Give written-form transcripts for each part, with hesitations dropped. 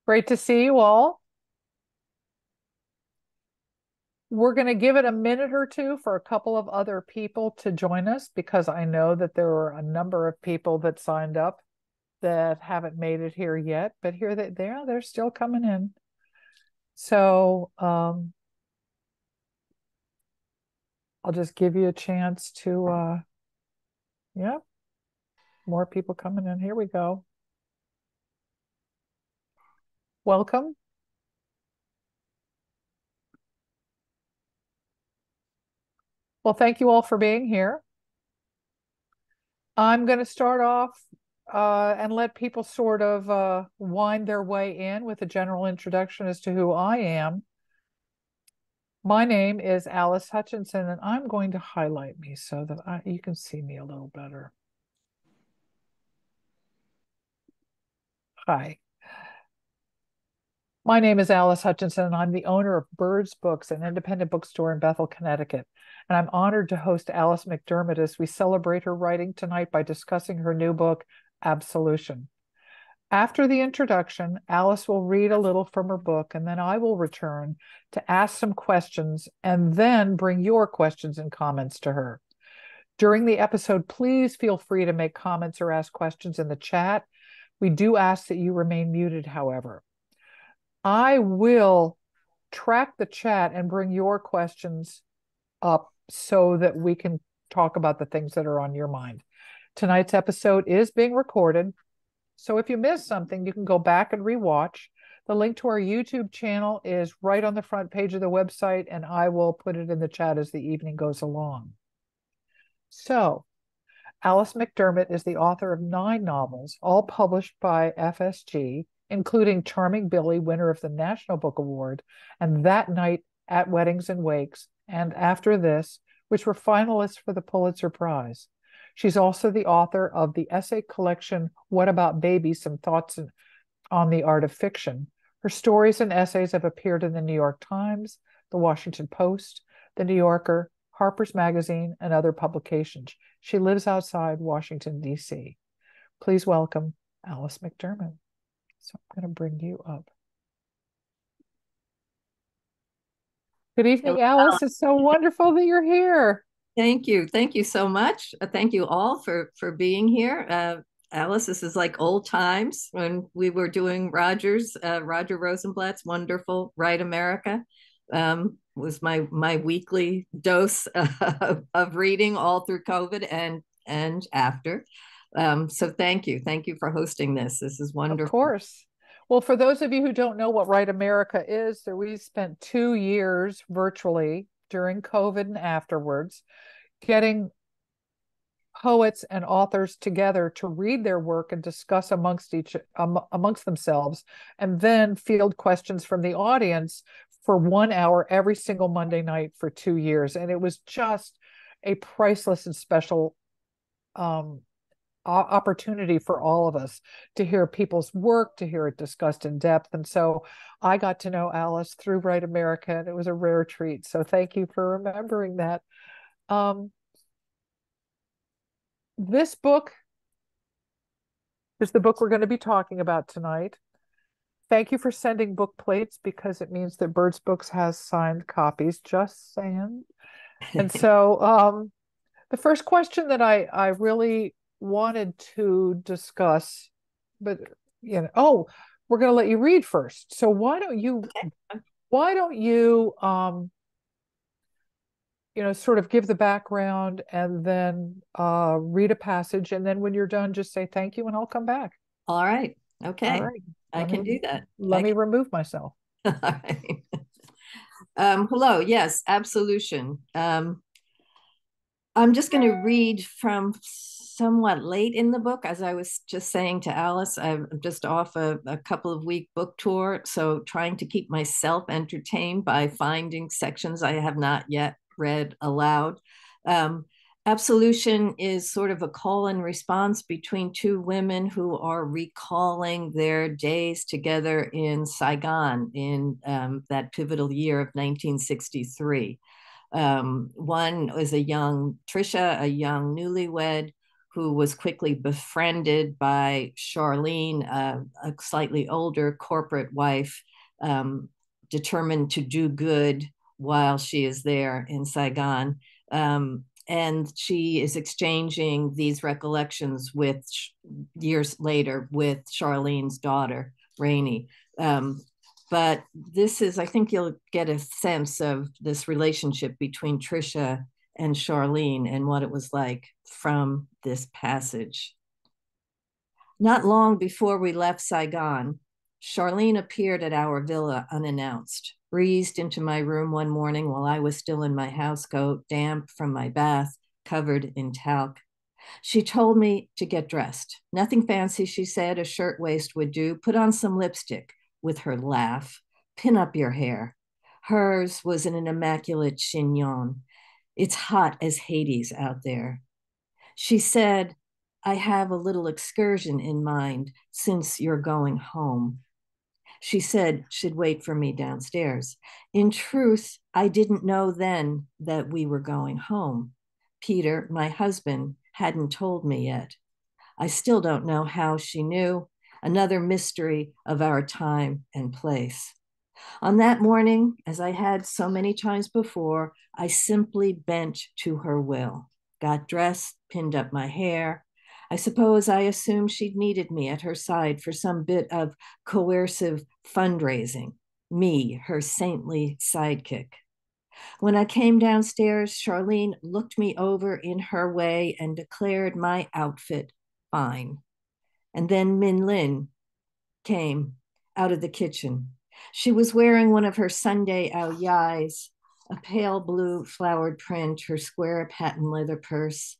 Great to see you all. We're going to give it a minute or two for a couple of other people to join us because I know that there were a number of people that signed up that haven't made it here yet, but here they're still coming in. So I'll just give you a chance to, yeah, more people coming in. Here we go. Welcome. Well, thank you all for being here. I'm going to start off and let people sort of wind their way in with a general introduction as to who I am. My name is Alice Hutchinson, and I'm going to highlight me so that you can see me a little better. Hi. My name is Alice Hutchinson, and I'm the owner of Byrd's Books, an independent bookstore in Bethel, Connecticut. And I'm honored to host Alice McDermott as we celebrate her writing tonight by discussing her new book, Absolution. After the introduction, Alice will read a little from her book, and then I will return to ask some questions and then bring your questions and comments to her. During the episode, please feel free to make comments or ask questions in the chat. We do ask that you remain muted, however. I will track the chat and bring your questions up so that we can talk about the things that are on your mind. Tonight's episode is being recorded, so if you missed something, you can go back and rewatch. The link to our YouTube channel is right on the front page of the website, and I will put it in the chat as the evening goes along. So, Alice McDermott is the author of 9 novels, all published by FSG, including Charming Billy, winner of the National Book Award, and That Night at Weddings and Wakes, and After This, which were finalists for the Pulitzer Prize. She's also the author of the essay collection, What About Baby? Some Thoughts on the Art of Fiction. Her stories and essays have appeared in the New York Times, the Washington Post, the New Yorker, Harper's Magazine, and other publications. She lives outside Washington, D.C. Please welcome Alice McDermott. So I'm going to bring you up. Good evening, Alice. It's so wonderful that you're here. Thank you. Thank you so much. Thank you all for being here. Alice, this is like old times when we were doing Roger Rosenblatt's wonderful Write America. Was my weekly dose of reading all through COVID and after. So thank you. Thank you for hosting this. This is wonderful. Of course. Well, for those of you who don't know what Write America is, we spent 2 years virtually during COVID and afterwards getting poets and authors together to read their work and discuss amongst themselves, and then field questions from the audience for 1 hour every single Monday night for 2 years. And it was just a priceless and special opportunity for all of us to hear people's work, to hear it discussed in depth. And so I got to know Alice through Write America, and it was a rare treat. So thank you for remembering that. This book is the book we're going to be talking about tonight. Thank you for sending book plates, because it means that Byrd's Books has signed copies, just saying. And so the first question that I really wanted to discuss, but we're going to let you read first. So why don't you sort of give the background and then read a passage, and then when you're done, just say thank you and I'll come back. All right. Okay. All right. I can do that. Let me remove myself. All right. Hello. Yes, Absolution. I'm just going to read from somewhat late in the book. As I was just saying to Alice, I'm just off a couple of week book tour. So trying to keep myself entertained by finding sections I have not yet read aloud. Absolution is sort of a call and response between 2 women who are recalling their days together in Saigon in that pivotal year of 1963. One was a young Trisha, a young newlywed who was quickly befriended by Charlene, a slightly older corporate wife, determined to do good while she is there in Saigon. And she is exchanging these recollections with years later with Charlene's daughter, Rainey. But this is, I think you'll get a sense of this relationship between Trisha and Charlene and what it was like from this passage. Not long before we left Saigon, Charlene appeared at our villa unannounced, breezed into my room one morning while I was still in my housecoat, damp from my bath, covered in talc. She told me to get dressed. Nothing fancy, she said, a shirtwaist would do. Put on some lipstick, with her laugh. Pin up your hair. Hers was in an immaculate chignon. It's hot as Hades out there. She said, I have a little excursion in mind since you're going home. She said she'd wait for me downstairs. In truth, I didn't know then that we were going home. Peter, my husband, hadn't told me yet. I still don't know how she knew. Another mystery of our time and place. On that morning, as I had so many times before, I simply bent to her will, got dressed, pinned up my hair. I suppose I assumed she'd needed me at her side for some bit of coercive fundraising, me, her saintly sidekick. When I came downstairs, Charlene looked me over in her way and declared my outfit fine. And then Min Lin came out of the kitchen. She was wearing one of her Sunday ao yais, a pale blue flowered print, her square patent leather purse.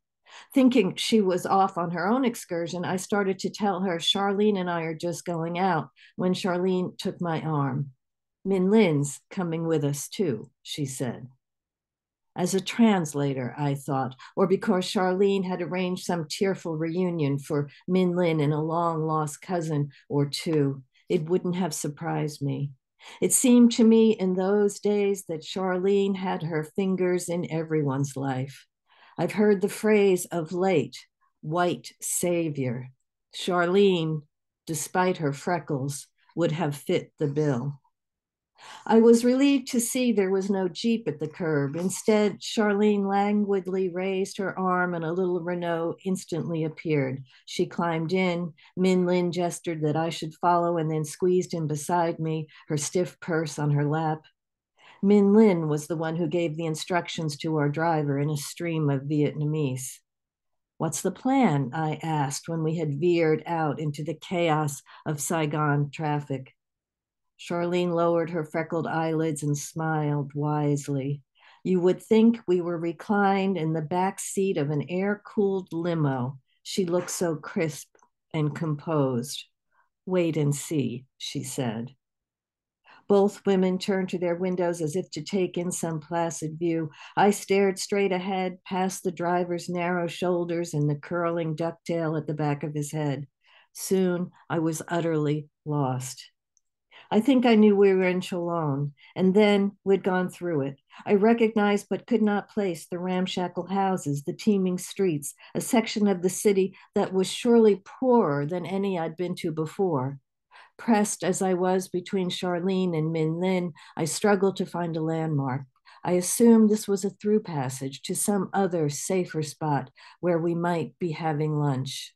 Thinking she was off on her own excursion, I started to tell her, Charlene and I are just going out, when Charlene took my arm. Min Lin's coming with us too, she said. As a translator, I thought, or because Charlene had arranged some tearful reunion for Min Lin and a long lost cousin or two, it wouldn't have surprised me. It seemed to me in those days that Charlene had her fingers in everyone's life. I've heard the phrase of late, white savior. Charlene, despite her freckles, would have fit the bill. I was relieved to see there was no Jeep at the curb. Instead, Charlene languidly raised her arm and a little Renault instantly appeared. She climbed in. Min Lin gestured that I should follow and then squeezed in beside me, her stiff purse on her lap. Min Lin was the one who gave the instructions to our driver in a stream of Vietnamese. What's the plan? I asked when we had veered out into the chaos of Saigon traffic. Charlene lowered her freckled eyelids and smiled wisely. You would think we were reclined in the back seat of an air-cooled limo. She looked so crisp and composed. Wait and see, she said. Both women turned to their windows as if to take in some placid view. I stared straight ahead, past the driver's narrow shoulders and the curling ducktail at the back of his head. Soon I was utterly lost. I think I knew we were in Cholon, and then we'd gone through it. I recognized but could not place the ramshackle houses, the teeming streets, a section of the city that was surely poorer than any I'd been to before. Pressed as I was between Charlene and Min Lin, I struggled to find a landmark. I assumed this was a through passage to some other safer spot where we might be having lunch.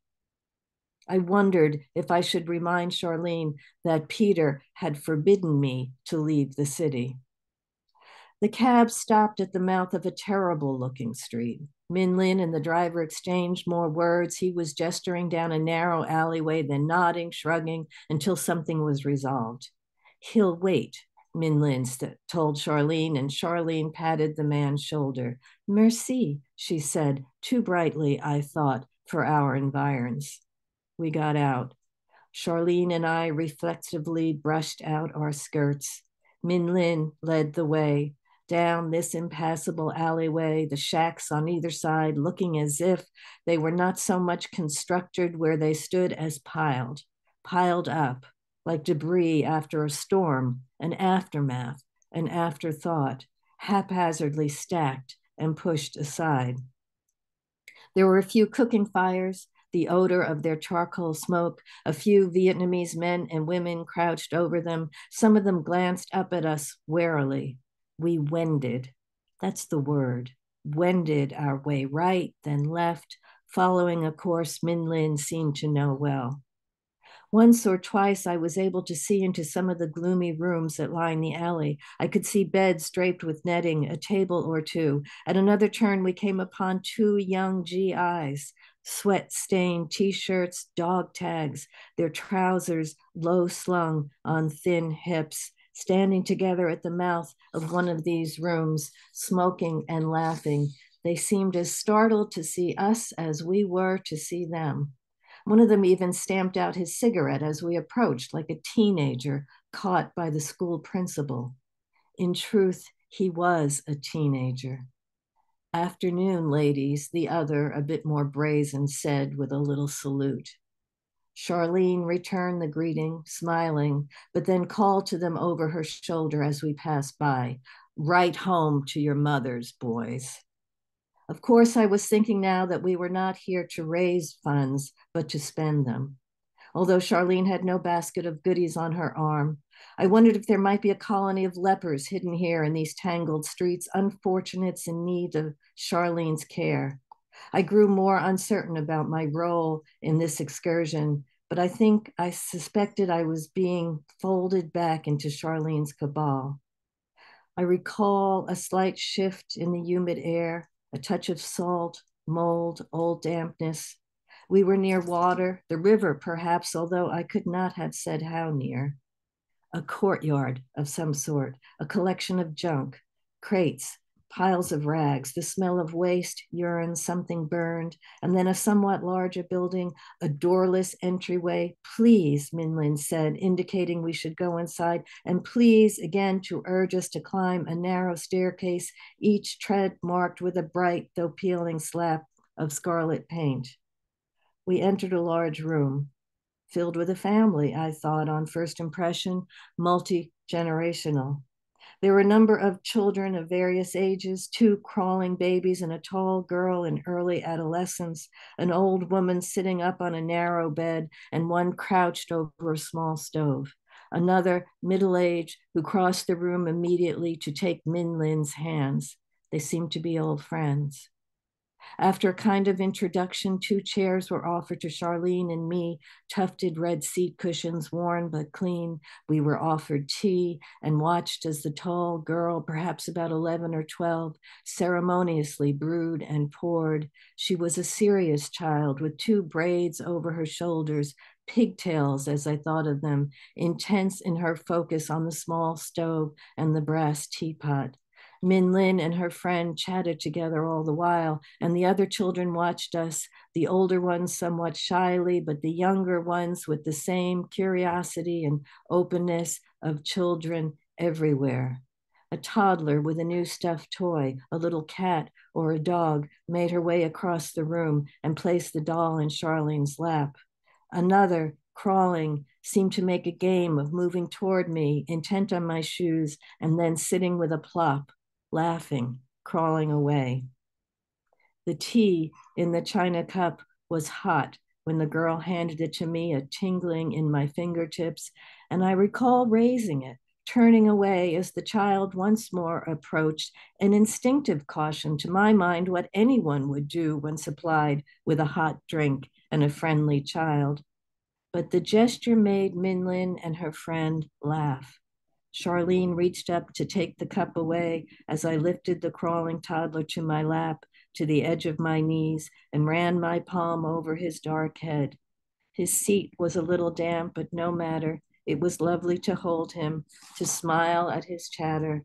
I wondered if I should remind Charlene that Peter had forbidden me to leave the city. The cab stopped at the mouth of a terrible looking street. Min Lin and the driver exchanged more words. He was gesturing down a narrow alleyway, then nodding, shrugging until something was resolved. He'll wait, Min Lin told Charlene, and Charlene patted the man's shoulder. Merci, she said, too brightly, I thought, for our environs. We got out. Charlene and I reflexively brushed out our skirts. Min Lin led the way down this impassable alleyway, the shacks on either side looking as if they were not so much constructed where they stood as piled up, like debris after a storm, an aftermath, an afterthought, haphazardly stacked and pushed aside. There were a few cooking fires, the odor of their charcoal smoke, a few Vietnamese men and women crouched over them. Some of them glanced up at us warily. We wended. That's the word. Wended our way right, then left, following a course Min Lin seemed to know well. Once or twice I was able to see into some of the gloomy rooms that line the alley. I could see beds draped with netting, a table or two. At another turn, we came upon two young GIs, sweat-stained T-shirts, dog tags, their trousers low slung on thin hips, standing together at the mouth of one of these rooms, smoking and laughing. They seemed as startled to see us as we were to see them. One of them even stamped out his cigarette as we approached, like a teenager caught by the school principal. In truth, he was a teenager. Afternoon, ladies, the other, a bit more brazen, said with a little salute. Charlene returned the greeting, smiling, but then called to them over her shoulder as we passed by. Right home to your mothers, boys. Of course, I was thinking now that we were not here to raise funds, but to spend them. Although Charlene had no basket of goodies on her arm, I wondered if there might be a colony of lepers hidden here in these tangled streets, unfortunates in need of Charlene's care. I grew more uncertain about my role in this excursion, but I suspected I was being folded back into Charlene's cabal. I recall a slight shift in the humid air, a touch of salt, mold, old dampness. We were near water, the river perhaps, although I could not have said how near. A courtyard of some sort, a collection of junk, crates, piles of rags, the smell of waste, urine, something burned, and then a somewhat larger building, a doorless entryway. Please, Minlin said, indicating we should go inside, and please again to urge us to climb a narrow staircase, each tread marked with a bright though peeling slab of scarlet paint. We entered a large room, filled with a family, I thought on first impression, multi-generational. There were a number of children of various ages, two crawling babies and a tall girl in early adolescence, an old woman sitting up on a narrow bed, and one crouched over a small stove. Another, middle-aged, who crossed the room immediately to take Min Lin's hands. They seemed to be old friends. After a kind of introduction, two chairs were offered to Charlene and me, tufted red seat cushions, worn but clean. We were offered tea and watched as the tall girl, perhaps about 11 or 12, ceremoniously brewed and poured. She was a serious child with two braids over her shoulders, pigtails as I thought of them, intense in her focus on the small stove and the brass teapot. Min Lin and her friend chatted together all the while, and the other children watched us, the older ones somewhat shyly, but the younger ones with the same curiosity and openness of children everywhere. A toddler with a new stuffed toy, a little cat or a dog, made her way across the room and placed the doll in Charlene's lap. Another, crawling, seemed to make a game of moving toward me, intent on my shoes, and then sitting with a plop, laughing, crawling away. The tea in the china cup was hot when the girl handed it to me, a tingling in my fingertips, and I recall raising it, turning away as the child once more approached, an instinctive caution to my mind what anyone would do when supplied with a hot drink and a friendly child. But the gesture made Min Lin and her friend laugh. Charlene reached up to take the cup away as I lifted the crawling toddler to my lap, to the edge of my knees, and ran my palm over his dark head. His seat was a little damp, but no matter. It was lovely to hold him, to smile at his chatter.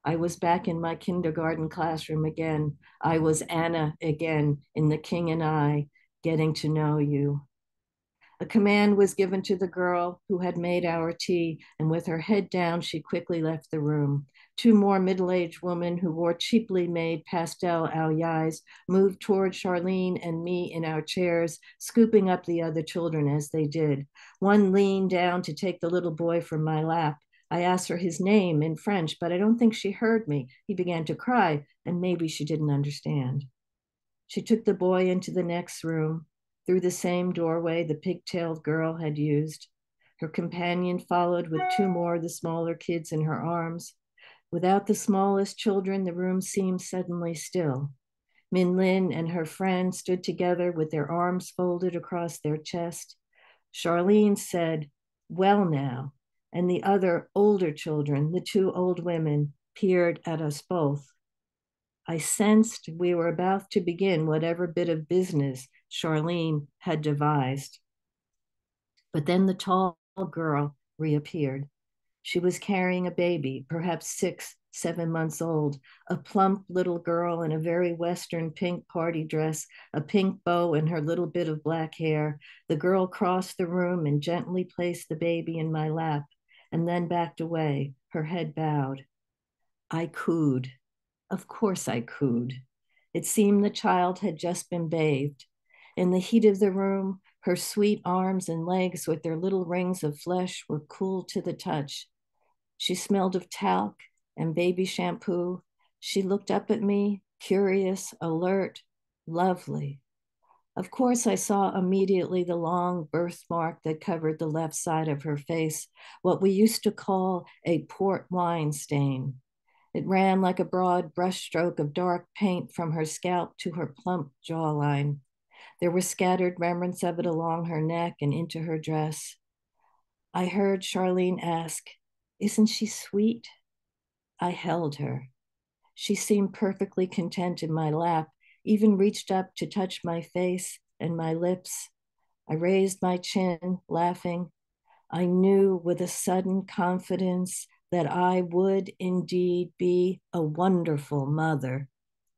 I was back in my kindergarten classroom again. I was Anna again in The King and I, getting to know you. A command was given to the girl who had made our tea, and with her head down, she quickly left the room. Two more middle-aged women who wore cheaply made pastel aoyais moved toward Charlene and me in our chairs, scooping up the other children as they did. One leaned down to take the little boy from my lap. I asked her his name in French, but I don't think she heard me. He began to cry, and maybe she didn't understand. She took the boy into the next room, through the same doorway the pigtailed girl had used. Her companion followed with two more of the smaller kids in her arms. Without the smallest children, the room seemed suddenly still. Min Lin and her friend stood together with their arms folded across their chest. Charlene said, "Well, now," and the other older children, the two old women, peered at us both. I sensed we were about to begin whatever bit of business Charlene had devised. But then the tall girl reappeared. She was carrying a baby, perhaps 6, 7 months old, a plump little girl in a very Western pink party dress, a pink bow in her little bit of black hair. The girl crossed the room and gently placed the baby in my lap, and then backed away, her head bowed. I cooed. Of course I cooed. It seemed the child had just been bathed. In the heat of the room, her sweet arms and legs with their little rings of flesh were cool to the touch. She smelled of talc and baby shampoo. She looked up at me, curious, alert, lovely. Of course, I saw immediately the long birthmark that covered the left side of her face, what we used to call a port wine stain. It ran like a broad brushstroke of dark paint from her scalp to her plump jawline. There were scattered remnants of it along her neck and into her dress. I heard Charlene ask, "Isn't she sweet?" I held her. She seemed perfectly content in my lap, even reached up to touch my face and my lips. I raised my chin, laughing. I knew with a sudden confidence that I would indeed be a wonderful mother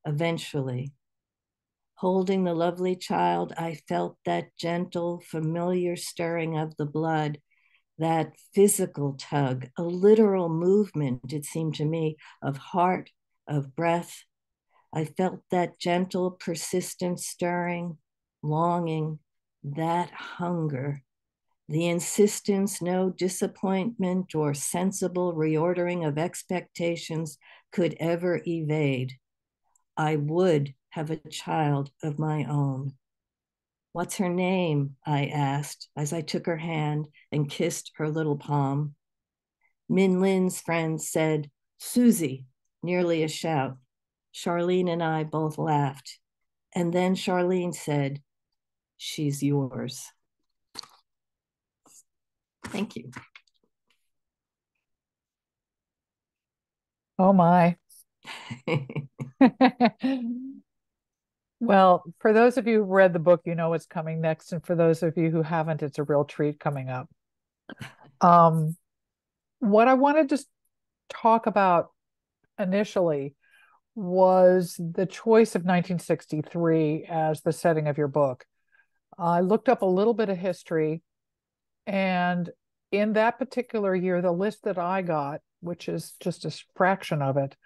eventually. Holding the lovely child, I felt that gentle, familiar stirring of the blood, that physical tug, a literal movement, it seemed to me, of heart, of breath. I felt that gentle, persistent stirring, longing, that hunger, the insistence no disappointment or sensible reordering of expectations could ever evade. I would have a child of my own. "What's her name?" I asked as I took her hand and kissed her little palm. Min Lin's friend said, "Susie," nearly a shout. Charlene and I both laughed. And then Charlene said, "She's yours." Thank you. Oh my. Well, for those of you who read the book, you know what's coming next. And for those of you who haven't, it's a real treat coming up. Um, what I wanted to talk about initially was the choice of 1963 as the setting of your book. I looked up a little bit of history, and in that particular year, the list that I got, which is just a fraction of it,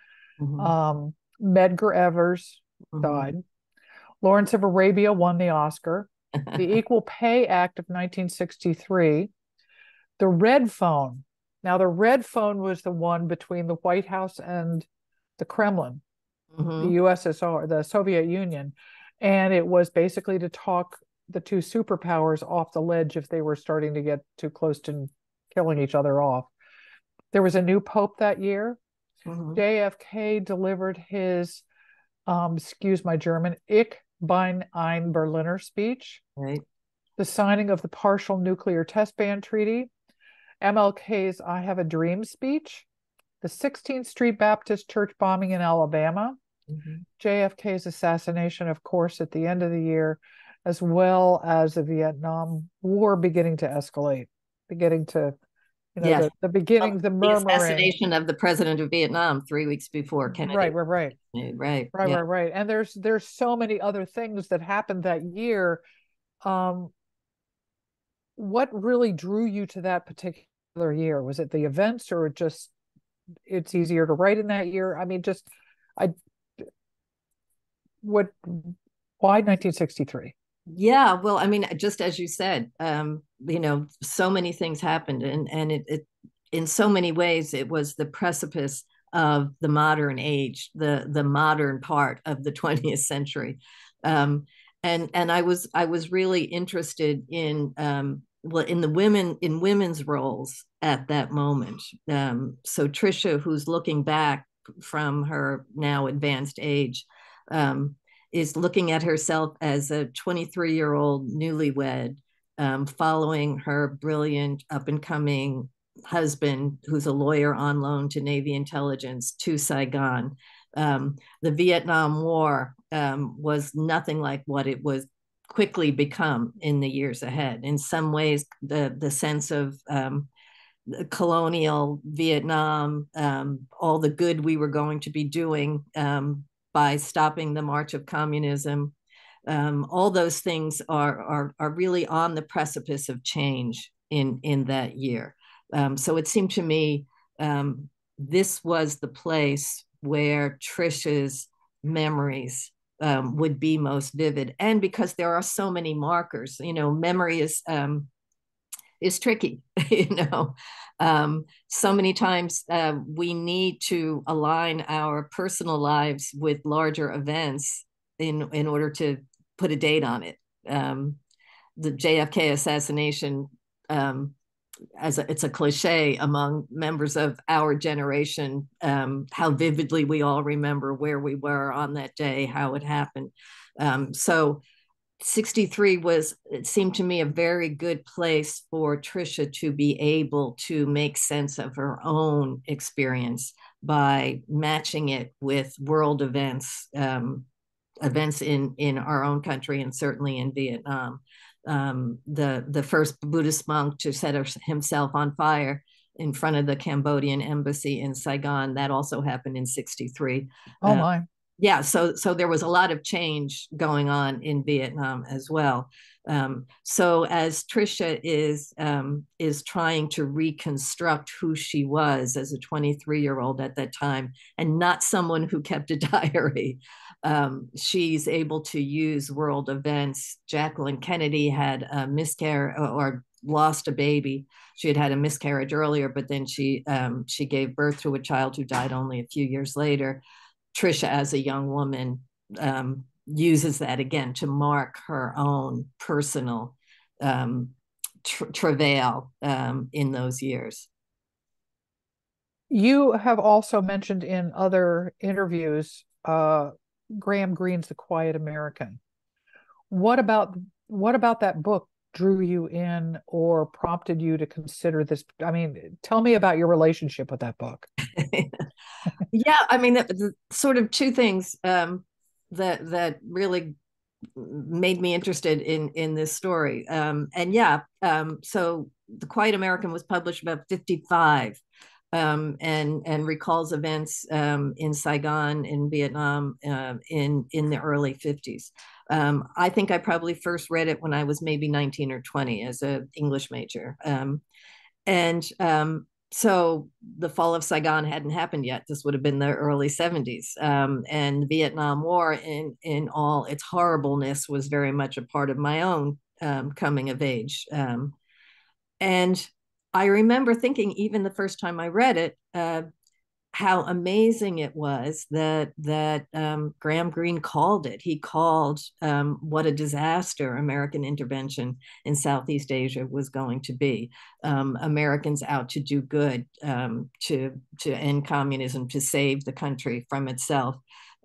Medgar Evers died. Lawrence of Arabia won the Oscar. The Equal Pay Act of 1963. The Red Phone. Now, the Red Phone was the one between the White House and the Kremlin, the USSR, the Soviet Union. And it was basically to talk the two superpowers off the ledge if they were starting to get too close to killing each other off. There was a new pope that year. JFK delivered his, excuse my German, Ich bin ein Berliner speech. Right. The signing of the Partial Nuclear Test Ban Treaty. MLK's I Have a Dream speech. The 16th Street Baptist Church bombing in Alabama. JFK's assassination, of course, at the end of the year, as well as the Vietnam War beginning to escalate, beginning to, yes. the beginning, the murmuring. The assassination of the president of Vietnam 3 weeks before Kennedy. Right. And there's so many other things that happened that year. What really drew you to that particular year? Was it the events, or just it's easier to write in that year? I mean, why 1963? Yeah, well, I mean, just as you said, so many things happened, and it in so many ways it was the precipice of the modern age, the modern part of the 20th century. And I was really interested in in the women's roles at that moment. So Trisha, who's looking back from her now advanced age, um, is looking at herself as a 23-year-old newlywed, following her brilliant up and coming husband, who's a lawyer on loan to Navy intelligence, to Saigon. The Vietnam War was nothing like what it was quickly become in the years ahead. In some ways, the sense of colonial Vietnam, all the good we were going to be doing by stopping the march of communism, all those things are really on the precipice of change in that year. So it seemed to me this was the place where Trisha's memories would be most vivid, and because there are so many markers, memory is tricky. So many times we need to align our personal lives with larger events in order to put a date on it. The JFK assassination, it's a cliche among members of our generation, how vividly we all remember where we were on that day, how it happened. So 63 was, it seemed to me, a very good place for Trisha to be able to make sense of her own experience by matching it with world events, events in our own country and certainly in Vietnam. The first Buddhist monk to set himself on fire in front of the Cambodian embassy in Saigon, that also happened in 63. Oh my. Yeah, so there was a lot of change going on in Vietnam as well. So as Trisha is trying to reconstruct who she was as a 23-year-old at that time, and not someone who kept a diary, she's able to use world events. Jacqueline Kennedy had a miscarriage or lost a baby. She had a miscarriage earlier, but then she gave birth to a child who died only a few years later. Trisha, as a young woman, uses that again to mark her own personal travail in those years. You have also mentioned in other interviews Graham Greene's The Quiet American. What about that book drew you in or prompted you to consider this? I mean, tell me about your relationship with that book. Yeah, I mean, the sort of two things that really made me interested in this story. And yeah, so The Quiet American was published about 55, and recalls events in Saigon, in Vietnam, in the early 50s. I think I probably first read it when I was maybe 19 or 20 as an English major. And so the fall of Saigon hadn't happened yet. This would have been the early 70s. And the Vietnam War, in all its horribleness, was very much a part of my own coming of age. And I remember thinking, even the first time I read it, how amazing it was that Graham Greene called it. He called what a disaster American intervention in Southeast Asia was going to be. Americans out to do good, to end communism, to save the country from itself.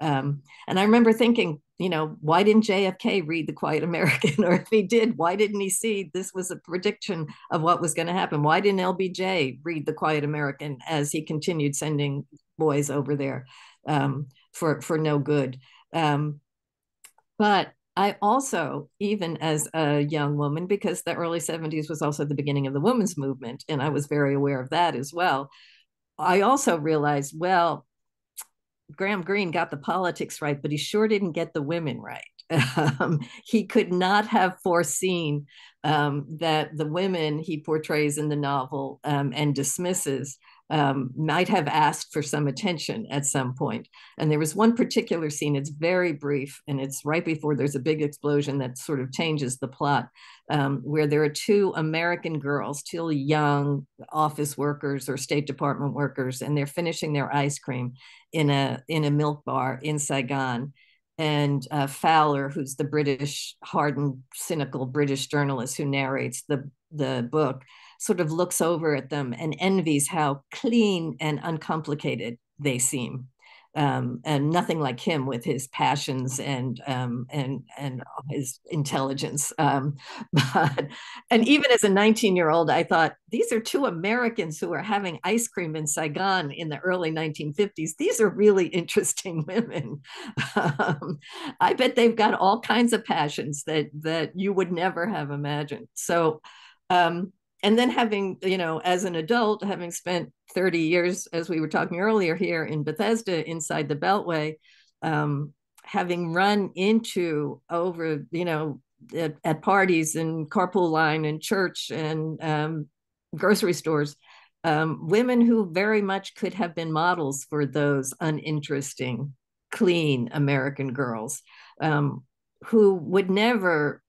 And I remember thinking, why didn't JFK read The Quiet American? Or if he did, why didn't he see this was a prediction of what was going to happen? Why didn't LBJ read The Quiet American as he continued sending boys over there for no good? But I also, even as a young woman, because the early 70s was also the beginning of the women's movement, and I was very aware of that as well, I also realized, well, Graham Greene got the politics right, but he sure didn't get the women right. He could not have foreseen that the women he portrays in the novel and dismisses might have asked for some attention at some point. And there was one particular scene, it's very brief, and it's right before there's a big explosion that sort of changes the plot, where there are two American girls, still young office workers or State Department workers, and they're finishing their ice cream in a milk bar in Saigon. Fowler, who's the British, hardened, cynical British journalist who narrates the book, sort of looks over at them and envies how clean and uncomplicated they seem. And nothing like him with his passions and his intelligence. But and even as a 19-year-old, I thought these are two Americans who are having ice cream in Saigon in the early 1950s. These are really interesting women. I bet they've got all kinds of passions that you would never have imagined. So and then having, as an adult, having spent 30 years, as we were talking earlier, here in Bethesda inside the Beltway, having run into over, at parties and carpool line and church and grocery stores, women who very much could have been models for those uninteresting, clean American girls, who would never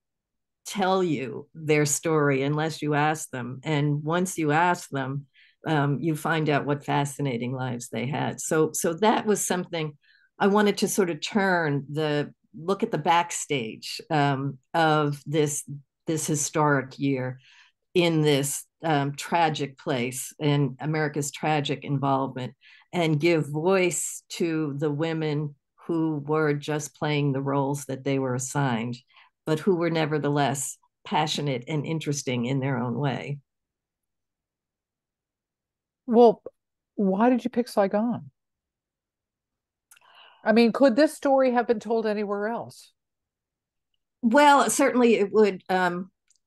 tell you their story unless you ask them. And once you ask them, you find out what fascinating lives they had. So that was something I wanted to sort of look at the backstage of this historic year in this tragic place and America's tragic involvement, and give voice to the women who were just playing the roles that they were assigned, but who were nevertheless passionate and interesting in their own way. Well, why did you pick Saigon? I mean, could this story have been told anywhere else? Well, certainly it would.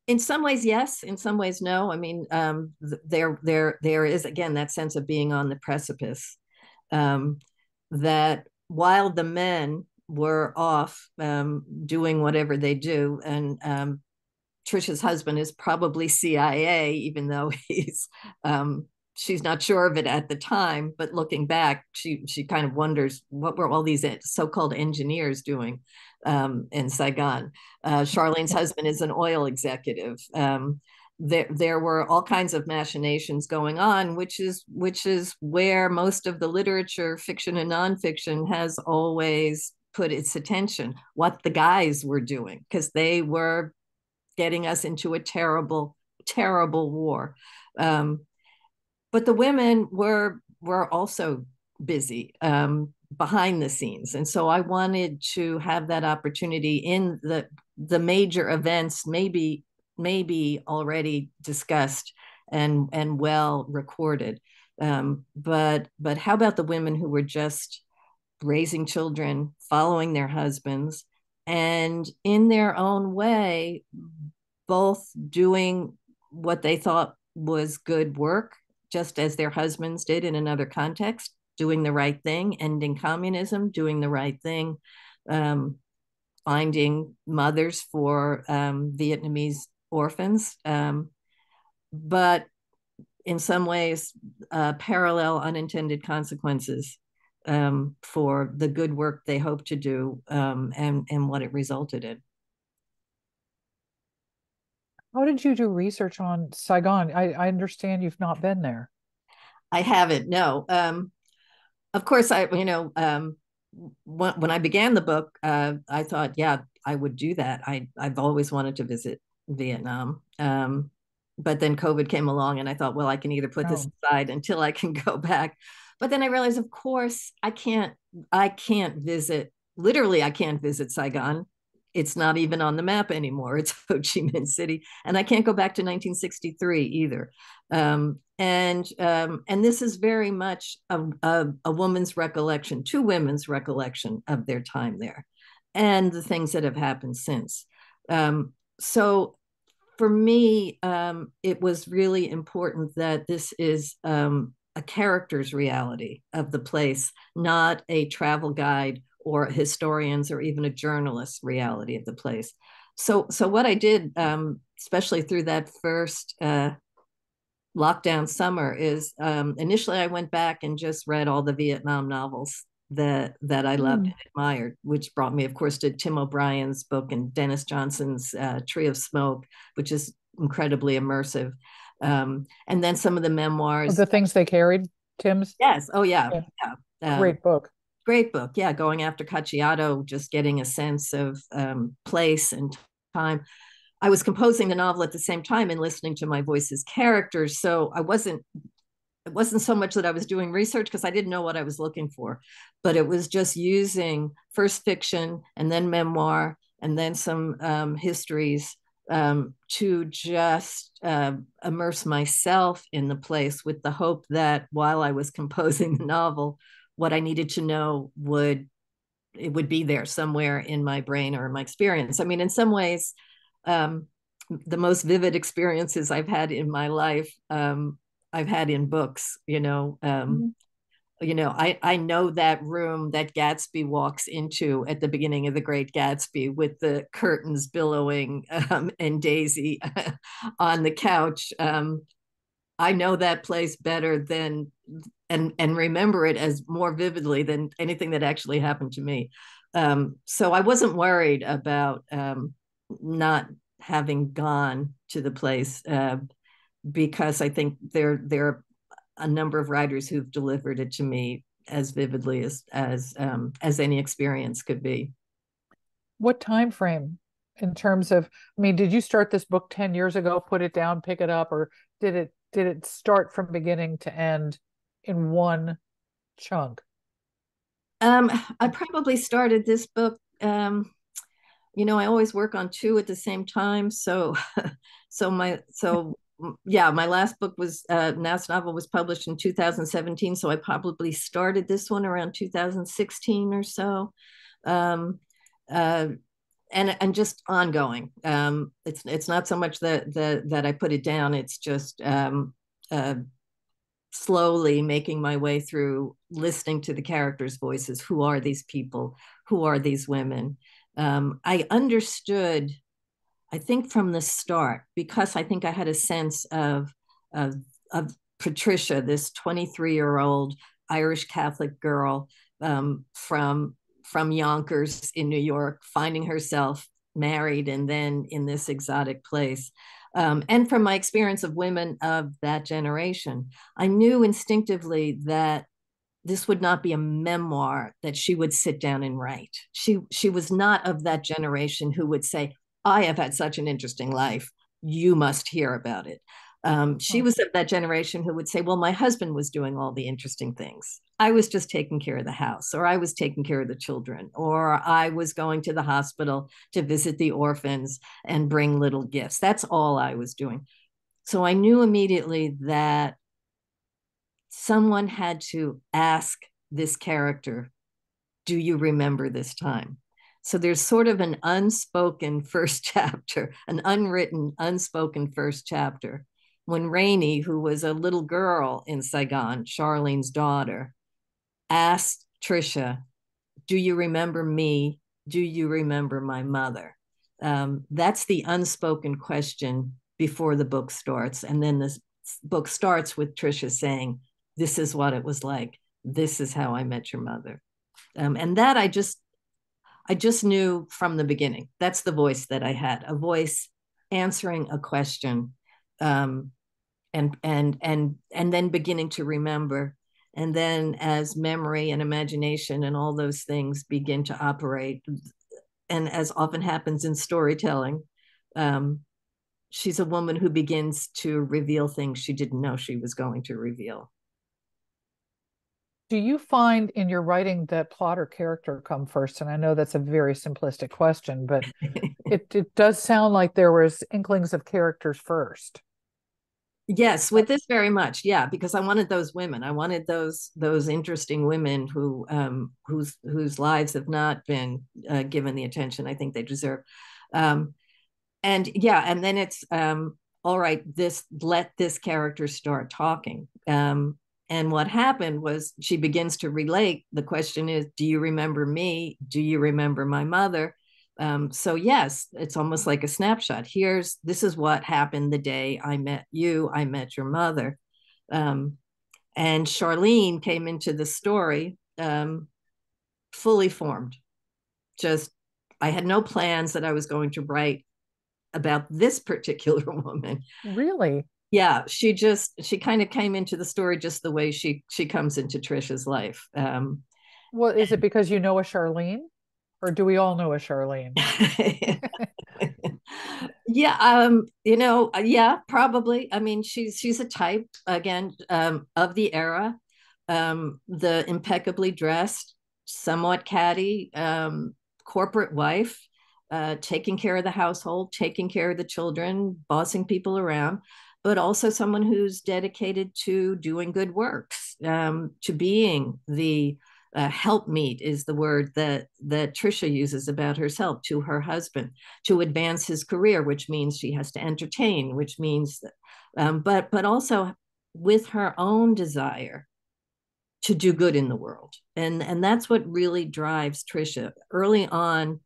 In some ways, yes. In some ways, no. I mean, there is again that sense of being on the precipice. That while the men were off doing whatever they do, and Trisha's husband is probably CIA, even though she's not sure of it at the time. But looking back, she kind of wonders what were all these so-called engineers doing in Saigon. Charlene's husband is an oil executive. There were all kinds of machinations going on, which is where most of the literature, fiction and nonfiction, has always put its attention. What the guys were doing, because they were getting us into a terrible, terrible war. But the women were also busy behind the scenes, and so I wanted to have that opportunity in the major events, maybe already discussed and well recorded. But how about the women who were just raising children, following their husbands, and in their own way, both doing what they thought was good work, just as their husbands did in another context, doing the right thing, ending communism, doing the right thing, finding mothers for Vietnamese orphans, but in some ways, parallel unintended consequences for the good work they hoped to do, and what it resulted in. How did you do research on Saigon? I understand you've not been there. I haven't, no. Of course, when I began the book, I thought, yeah, I would do that. I've always wanted to visit Vietnam. But then COVID came along, and I thought, well, I can either put this aside until I can go back. But then I realized, of course, I can't visit, literally, I can't visit Saigon. It's not even on the map anymore. It's Ho Chi Minh City. And I can't go back to 1963 either. And this is very much a woman's recollection, two women's recollection of their time there and the things that have happened since. So for me, it was really important that this is a character's reality of the place, not a travel guide or a historian's or even a journalist's reality of the place. So what I did, especially through that first lockdown summer, is initially I went back and just read all the Vietnam novels that I loved and admired, which brought me, of course, to Tim O'Brien's book and Dennis Johnson's Tree of Smoke, which is incredibly immersive. And then some of the memoirs. The Things They Carried, Tim's? Yes. Oh, yeah. Great book. Great book. Yeah, going after Cacciato, just getting a sense of place and time. I was composing the novel at the same time and listening to my voice's characters. So it wasn't so much that I was doing research because I didn't know what I was looking for, but it was just using first fiction and then memoir and then some histories to just immerse myself in the place with the hope that while I was composing the novel, what I needed to know would be there somewhere in my brain or my experience. I mean, in some ways, um, the most vivid experiences I've had in my life, I've had in books. Mhm. I know that room that Gatsby walks into at the beginning of The Great Gatsby with the curtains billowing and Daisy on the couch. I know that place better than and remember it as more vividly than anything that actually happened to me. So I wasn't worried about not having gone to the place because I think there are a number of writers who've delivered it to me as vividly as any experience could be. What time frame in terms of, I mean, did you start this book 10 years ago, put it down, pick it up, or did it start from beginning to end in one chunk? Um, I probably started this book. I always work on two at the same time. So, yeah, my last book was last novel was published in 2017. So I probably started this one around 2016 or so. Um, uh, and just ongoing. It's not so much that I put it down. It's just uh, slowly making my way through listening to the characters' voices. Who are these people? Who are these women? I understood, I think from the start, because I think I had a sense of, of Patricia, this 23-year-old Irish Catholic girl from Yonkers in New York, finding herself married and then in this exotic place. And from my experience of women of that generation, I knew instinctively that this would not be a memoir that she would sit down and write. She was not of that generation who would say, "I have had such an interesting life. You must hear about it." She Oh, was of that generation who would say, "Well, my husband was doing all the interesting things. I was just taking care of the house, or I was taking care of the children, or I was going to the hospital to visit the orphans and bring little gifts. That's all I was doing." So I knew immediately that someone had to ask this character, "Do you remember this time?" So there's sort of an unspoken first chapter, an unwritten, unspoken first chapter. When Rainey, who was a little girl in Saigon, Charlene's daughter, asked Trisha, "Do you remember me? Do you remember my mother?" That's the unspoken question before the book starts. And then this book starts with Trisha saying, "This is what it was like. This is how I met your mother." And that I just knew from the beginning. That's the voice that I had, a voice answering a question, um, and then beginning to remember. And then as memory and imagination and all those things begin to operate, and as often happens in storytelling, um, she's a woman who begins to reveal things she didn't know she was going to reveal. do you find in your writing that plot or character come first? And I know that's a very simplistic question, but it does sound like there was inklings of characters first. Yes, with this very much, yeah, because I wanted those women. I wanted those interesting women whose lives have not been given the attention I think they deserve. Um, and yeah, and then it's all right. Let this character start talking. And what happened was she begins to relate. The question is, do you remember me? Do you remember my mother? So yes, it's almost like a snapshot. This is what happened the day I met you. I met your mother. Um, and Charlene came into the story fully formed. Just I had no plans that I was going to write about this particular woman. Really? Yeah, she kind of came into the story just the way she comes into Trisha's life. Well, is it because you know a Charlene, or do we all know a Charlene? Yeah, yeah, probably. I mean, she's a type again, of the era, the impeccably dressed, somewhat catty, corporate wife, taking care of the household, taking care of the children, bossing people around, but also someone who's dedicated to doing good works, to being the helpmeet is the word that Trisha uses about herself to her husband, to advance his career, which means she has to entertain, which means that, but also with her own desire to do good in the world, and that's what really drives Trisha early on.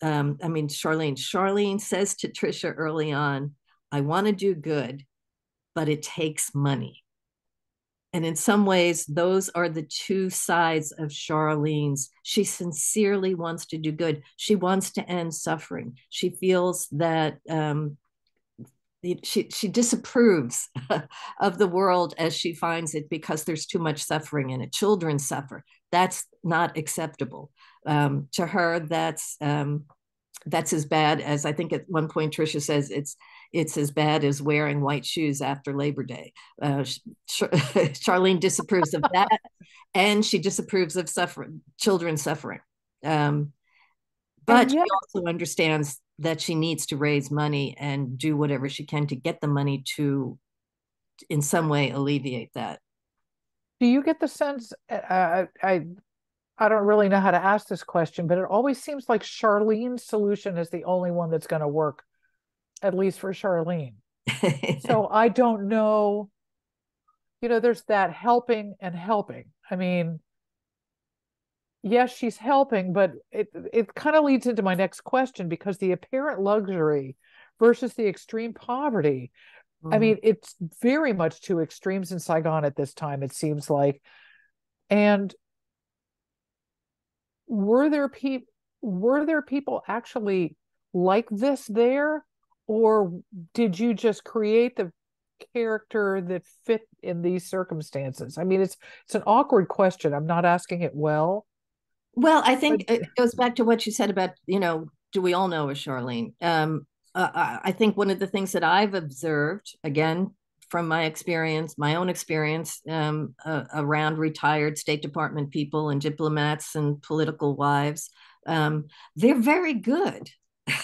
I mean, Charlene says to Trisha early on, "I want to do good, but it takes money." And in some ways, those are the two sides of Charlene's. She sincerely wants to do good. She wants to end suffering. She feels that she disapproves of the world as she finds it because there's too much suffering in it. Children suffer. That's not acceptable. To her, that's as bad as, I think at one point Trisha says, it's as bad as wearing white shoes after Labor Day. Charlene disapproves of that, and she disapproves of children suffering. But And she yet, also understands that she needs to raise money and do whatever she can to get the money to, in some way, alleviate that. do you get the sense? I don't really know how to ask this question, but it always seems like Charlene's solution is the only one that's going to work, at least for Charlene. So I don't know. There's that helping and helping. I mean, yes, she's helping, but it kind of leads into my next question because the apparent luxury versus the extreme poverty. I Mhm. mean, it's very much two extremes in Saigon at this time, it seems like. And were there people actually like this there, or did you just create the character that fit in these circumstances? I mean, it's an awkward question. I'm not asking it well, Well, I but think it goes back to what you said about, do we all know a Charlene? I think one of the things that I've observed, again, from my experience, my own experience, around retired State Department people and diplomats and political wives, they're very good.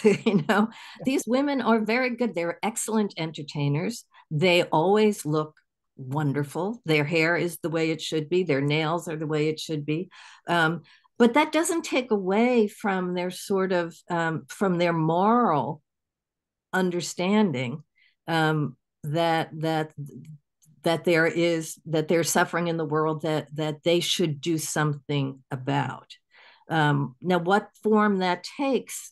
you know, these women are very good. They're excellent entertainers. They always look wonderful. Their hair is the way it should be. Their nails are the way it should be. But that doesn't take away from their from their moral understanding, that there's suffering in the world that they should do something about. Now, what form that takes,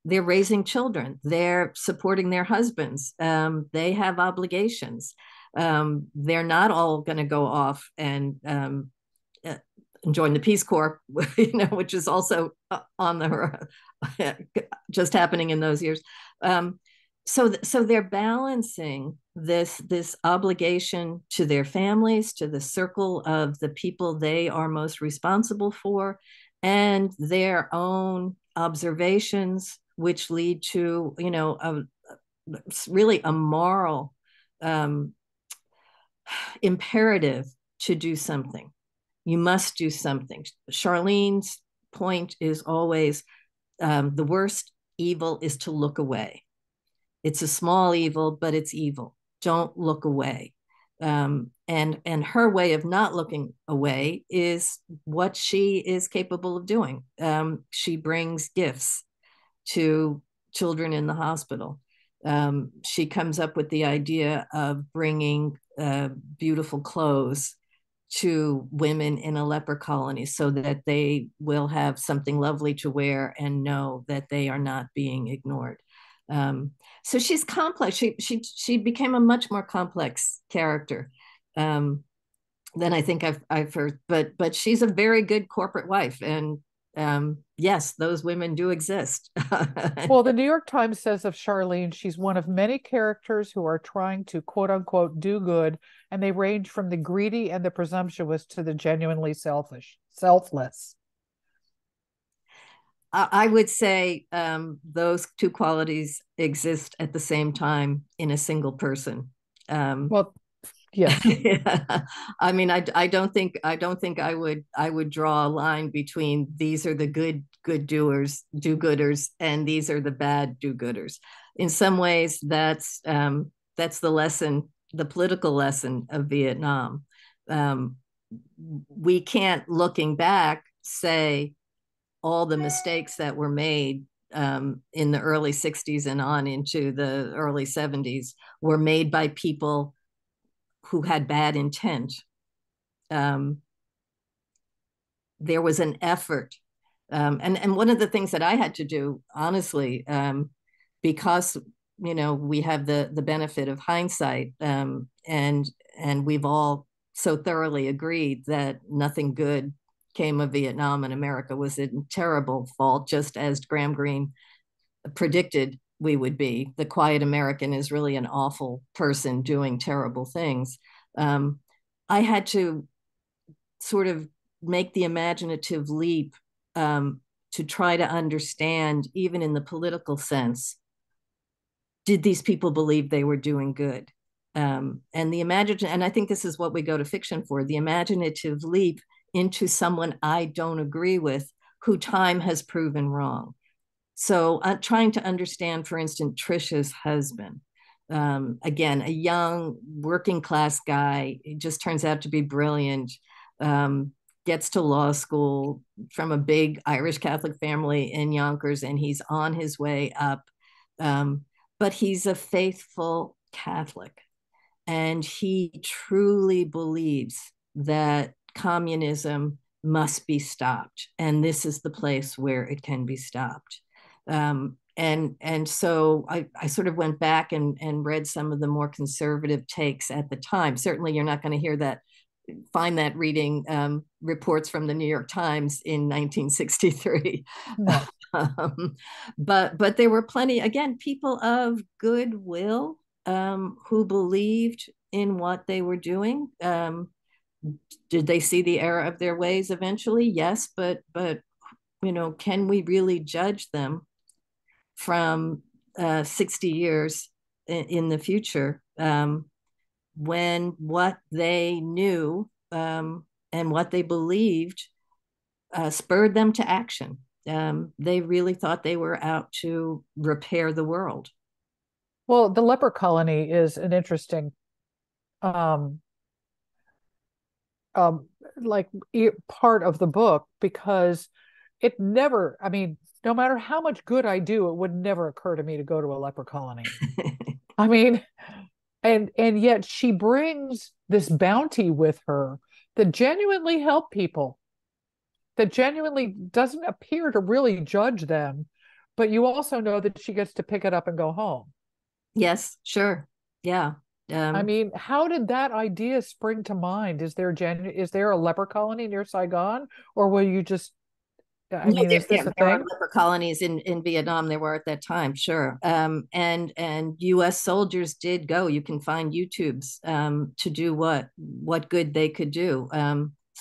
they're raising children, they're supporting their husbands, they have obligations. They're not all going to go off and join the Peace Corps, which is also on the just happening in those years. So they're balancing this obligation to their families, to the circle of the people they are most responsible for, and their own observations, which lead to really a moral imperative to do something. You must do something. Charlene's point is always, the worst evil is to look away. It's a small evil, but it's evil. Don't look away. And her way of not looking away is what she is capable of doing. She brings gifts to children in the hospital. She comes up with the idea of bringing beautiful clothes to women in a leper colony so that they will have something lovely to wear and know that they are not being ignored. So she's complex. She became a much more complex character, than I think I've heard. But she's a very good corporate wife, and yes, those women do exist. well, the New York Times says of Charlene, she's one of many characters who are trying to quote unquote do good, and they range from the greedy and the presumptuous to the genuinely selfish. selfless. I would say those two qualities exist at the same time in a single person. Well, yes. Yeah. I mean, I don't think I would draw a line between these are the good doers, do-gooders, and these are the bad do-gooders. In some ways, that's the lesson, the political lesson of Vietnam. Um, we can't, looking back, say all the mistakes that were made in the early 60s and on into the early 70s were made by people who had bad intent. Um, there was an effort. And one of the things that I had to do, honestly, because we have the benefit of hindsight, and we've all so thoroughly agreed that nothing good came of Vietnam, and America was in terrible fault, just as Graham Greene predicted we would be. The quiet American is really an awful person doing terrible things. I had to sort of make the imaginative leap to try to understand, even in the political sense, did these people believe they were doing good? And and I think this is what we go to fiction for, the imaginative leap into someone I don't agree with, who time has proven wrong. So trying to understand, for instance, Trisha's husband. Again, a young working class guy, he just turns out to be brilliant, gets to law school from a big Irish Catholic family in Yonkers, and he's on his way up. But he's a faithful Catholic, and he truly believes that communism must be stopped, and this is the place where it can be stopped. And so I sort of went back and read some of the more conservative takes at the time. Certainly, you're not going to find that reading reports from the New York Times in 1963. No. But there were plenty, again, people of goodwill who believed in what they were doing. Did they see the error of their ways eventually? Yes, but can we really judge them from 60 years in the future, when what they knew and what they believed spurred them to action? They really thought they were out to repair the world. Well, the leper colony is an interesting um um like part of the book, because it never, I mean, no matter how much good I do, it would never occur to me to go to a leper colony. I mean, and yet she brings this bounty with her that genuinely help people, that genuinely doesn't appear to really judge them, but you also know that she gets to pick it up and go home. Yes, sure. Yeah. I mean, how did that idea spring to mind? Is there a leper colony near Saigon, or will you just, I No, mean, is this a there are thing? leper colonies in Vietnam. There were at that time, sure. And U.S. soldiers did go. You can find YouTubes to do what good they could do. As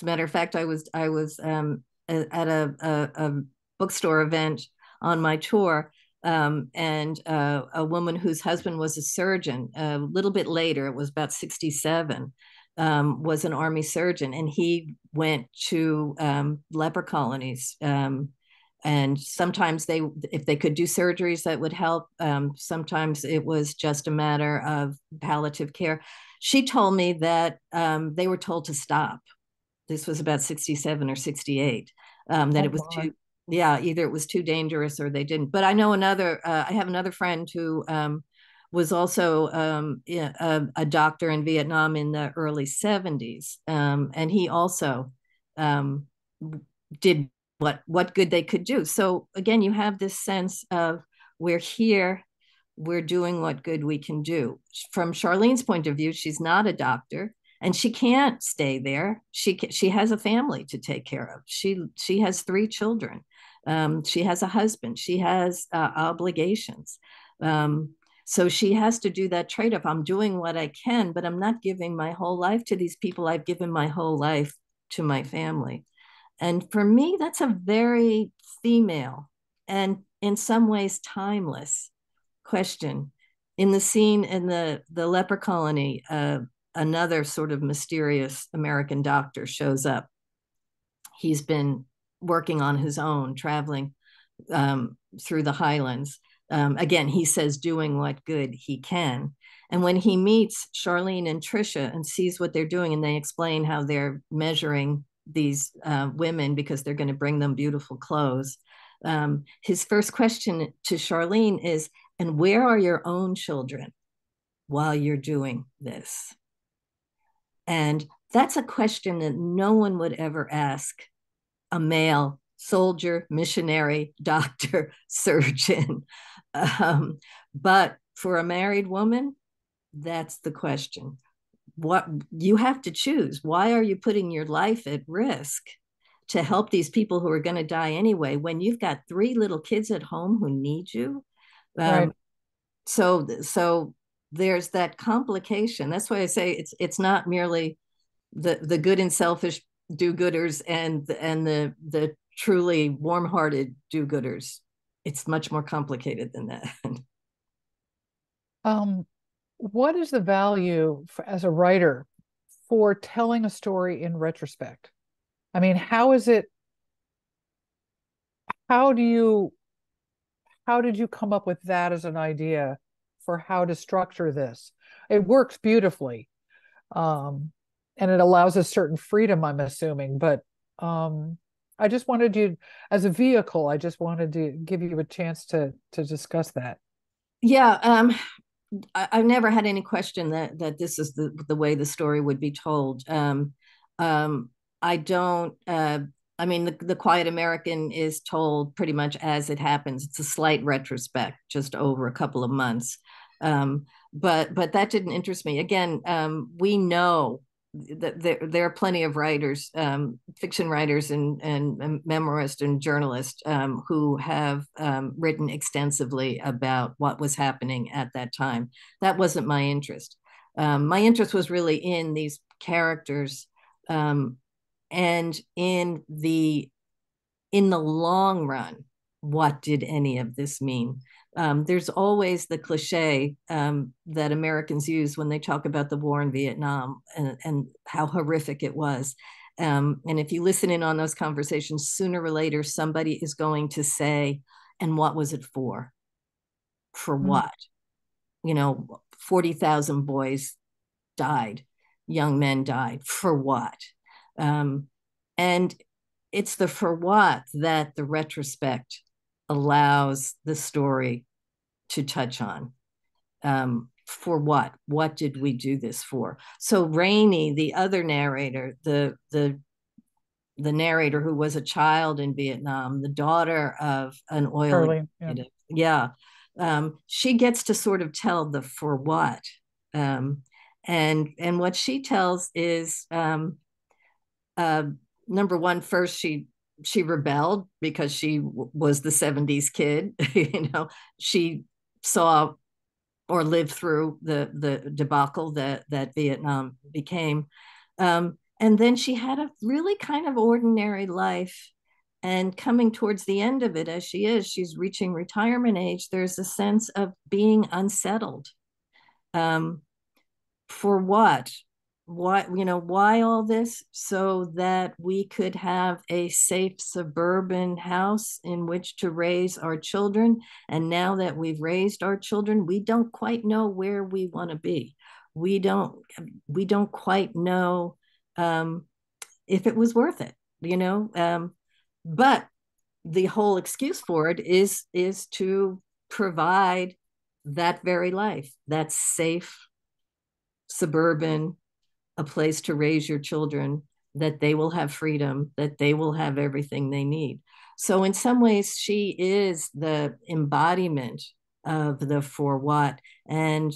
a matter of fact, I was at a bookstore event on my tour, and a woman whose husband was a surgeon. A little bit later, it was about 67. Was an army surgeon, and he went to leper colonies. And sometimes if they could do surgeries that would help, sometimes it was just a matter of palliative care. She told me that they were told to stop. This was about 67 or 68, that Oh it was my. too, yeah, either it was too dangerous or they didn't. But I have another friend who was also a doctor in Vietnam in the early 70s. And he also um, did what good they could do. So again, you have this sense of, we're here, we're doing what good we can do. From Charlene's point of view, she's not a doctor, and she can't stay there. She has a family to take care of. She has 3 children. She has a husband. She has obligations. So she has to do that trade-off. I'm doing what I can, but I'm not giving my whole life to these people. I've given my whole life to my family. And for me, that's a very female and in some ways timeless question. In the scene in the leper colony, another sort of mysterious American doctor shows up. He's been working on his own, traveling through the highlands. Again, he says doing what good he can. And when he meets Charlene and Trisha and sees what they're doing, and they explain how they're measuring these women because they're going to bring them beautiful clothes, his first question to Charlene is, and where are your own children while you're doing this? And that's a question that no one would ever ask a male soldier, missionary, doctor, surgeon. But for a married woman, that's the question. What you have to choose. Why are you putting your life at risk to help these people who are going to die anyway when you've got 3 little kids at home who need you? Right. So there's that complication. That's why I say it's not merely the good and selfish do-gooders and the truly warm-hearted do-gooders. It's much more complicated than that. Um, what is the value as a writer for telling a story in retrospect? I mean, how do you, how did you come up with that as an idea for how to structure this? It works beautifully. And it allows a certain freedom, I'm assuming, but I just wanted you, as a vehicle, I just wanted to give you a chance to discuss that. Yeah, I've never had any question that this is the way the story would be told. I don't. I mean, the Quiet American is told pretty much as it happens. It's a slight retrospect, just over a couple of months. But that didn't interest me. Again, we know that there are plenty of writers, fiction writers and memoirists and journalists who have written extensively about what was happening at that time. That wasn't my interest. My interest was really in these characters, and in the long run, what did any of this mean? There's always the cliche that Americans use when they talk about the war in Vietnam and how horrific it was. And if you listen in on those conversations, sooner or later, somebody is going to say, and what was it for? For Mm. what? 40,000 boys died, young men died. For what? And it's the for what that the retrospect allows the story to touch on. For what? What did we do this for? So Rainey, the other narrator, the narrator who was a child in Vietnam, the daughter of an oil Charlene, yeah. executive, yeah, she gets to sort of tell the for what, and what she tells is uh, number one, first she rebelled because she was the 70s kid. She saw or lived through the debacle that Vietnam became. And then she had a really kind of ordinary life. And coming towards the end of it, as she's reaching retirement age, there's a sense of being unsettled. Um, for what? Why all this? So that we could have a safe suburban house in which to raise our children. And now that we've raised our children, we don't quite know where we want to be. We don't quite know if it was worth it. But the whole excuse for it is to provide that very life, that safe suburban, a place to raise your children, that they will have freedom, that they will have everything they need. So in some ways, she is the embodiment of the for what, and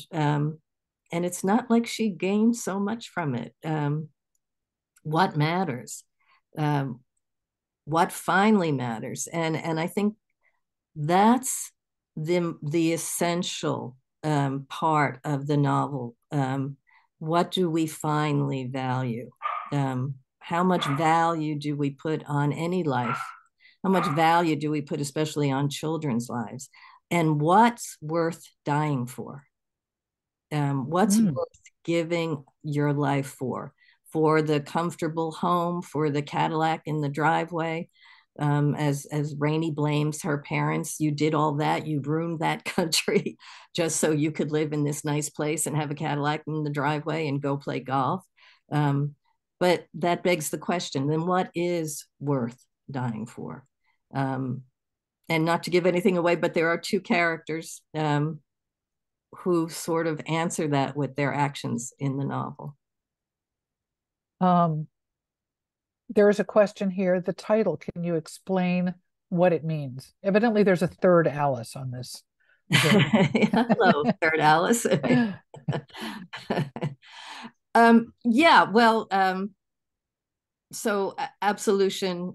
it's not like she gained so much from it. What matters? Um, what finally matters? And I think that's the essential part of the novel. What do we finally value? how much value do we put on any life? How much value do we put especially on children's lives? And what's worth dying for? What's worth giving your life for? For the comfortable home, for the Cadillac in the driveway. As Rainey blames her parents, you did all that, you ruined that country just so you could live in this nice place and have a Cadillac in the driveway and go play golf. But that begs the question, then what is worth dying for? And not to give anything away, but there are two characters who sort of answer that with their actions in the novel. There is a question here. The title, can you explain what it means? Evidently, there's a third Alice on this Zoom. Hello, third Alice. Yeah, well, so absolution,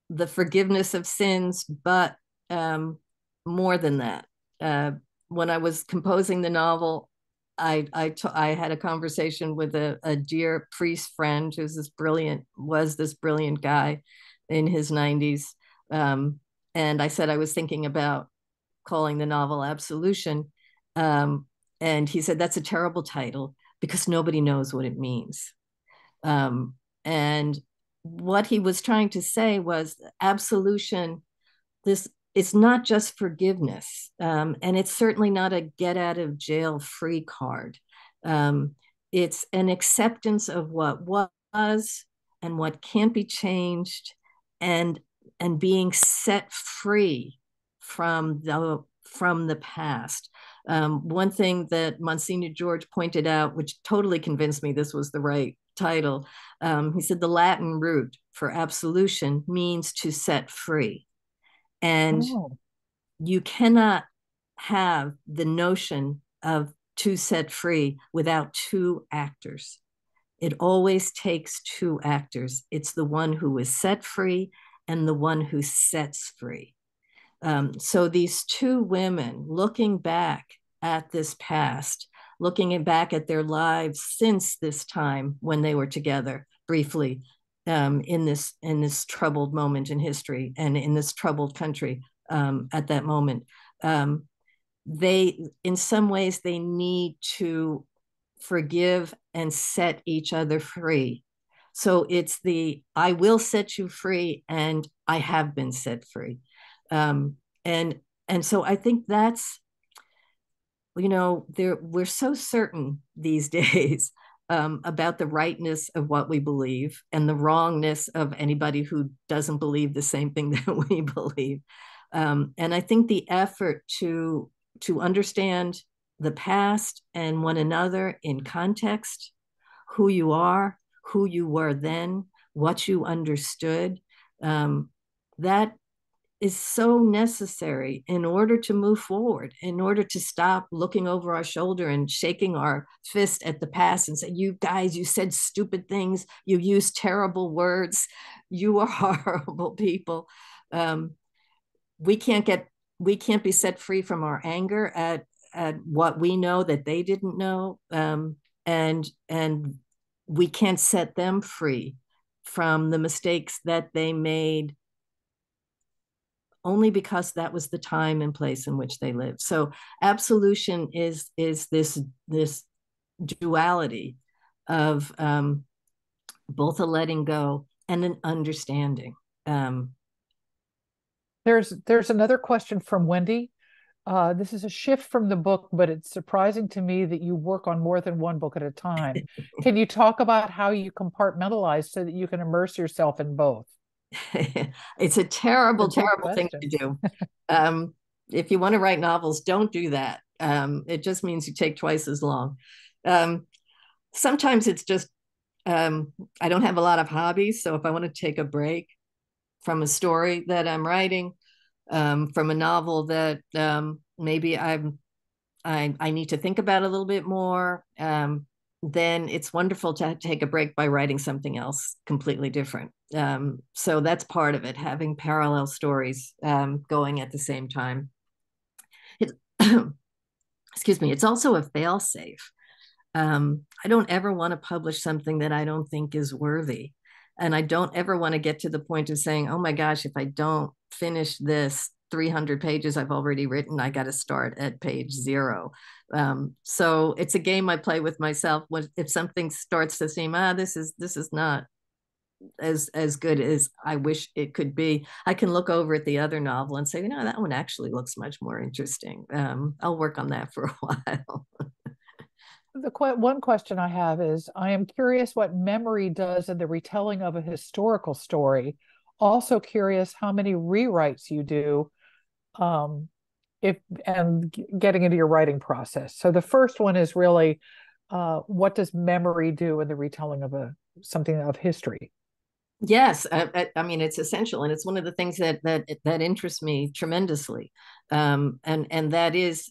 the forgiveness of sins, but more than that. When I was composing the novel, I had a conversation with a dear priest friend who's this brilliant guy in his 90s. And I said I was thinking about calling the novel Absolution. And he said, that's a terrible title because nobody knows what it means. And what he was trying to say was absolution, it's not just forgiveness, and it's certainly not a get out of jail free card. It's an acceptance of what was and what can't be changed, and being set free from the past. One thing that Monsignor George pointed out, which totally convinced me this was the right title, he said the Latin root for absolution means to set free. And you cannot have the notion of to set free without two actors. It always takes two actors. It's the one who is set free and the one who sets free. So these two women looking back at this past, looking back at their lives since this time when they were together briefly, in this troubled moment in history and in this troubled country at that moment, they, in some ways, they need to forgive and set each other free. So it's the I will set you free and I have been set free. And so I think that's, we're so certain these days about the rightness of what we believe and the wrongness of anybody who doesn't believe the same thing that we believe. And I think the effort to understand the past and one another in context, who you are, who you were then, what you understood, that is so necessary in order to move forward, in order to stop looking over our shoulder and shaking our fist at the past and say, you guys, you said stupid things, you used terrible words, you are horrible people. We can't be set free from our anger at what we know that they didn't know, and we can't set them free from the mistakes that they made only because that was the time and place in which they lived. So absolution is this duality of both a letting go and an understanding. There's another question from Wendy. This is a shift from the book, but it's surprising to me that you work on more than one book at a time. Can you talk about how you compartmentalize so that you can immerse yourself in both? It's a terrible thing to do. If you want to write novels, don't do that. It just means you take twice as long. Sometimes it's just, I don't have a lot of hobbies. So if I want to take a break from a story that I'm writing, from a novel that maybe I need to think about a little bit more, then it's wonderful to take a break by writing something else completely different. So that's part of it, having parallel stories going at the same time. Excuse me, it's also a fail-safe. I don't ever want to publish something that I don't think is worthy. And I don't ever want to get to the point of saying, oh my gosh, if I don't finish this 300 pages I've already written, I got to start at page 0. So it's a game I play with myself. If something starts to seem, this is not as good as I wish it could be, I can look over at the other novel and say, that one actually looks much more interesting. I'll work on that for a while. One question I have is, I am curious what memory does in the retelling of a historical story. Also curious how many rewrites you do, um, if and getting into your writing process. So the first one is really, what does memory do in the retelling of something of history? Yes, I mean it's essential, and it's one of the things that interests me tremendously, and that is,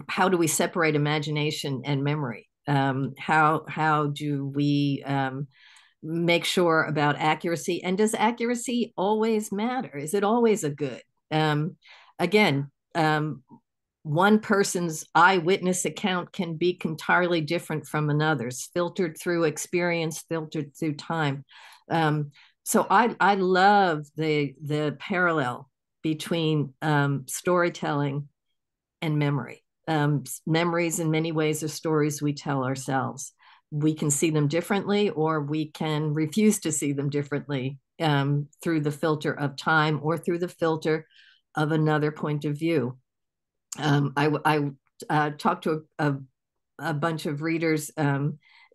how do we separate imagination and memory? How do we make sure about accuracy? And does accuracy always matter? Is it always a good? Again, one person's eyewitness account can be entirely different from another's, filtered through experience, filtered through time. So I love the parallel between storytelling and memory. Memories, in many ways, are stories we tell ourselves. We can see them differently, or we can refuse to see them differently, through the filter of time or through the filter of another point of view. I talked to a bunch of readers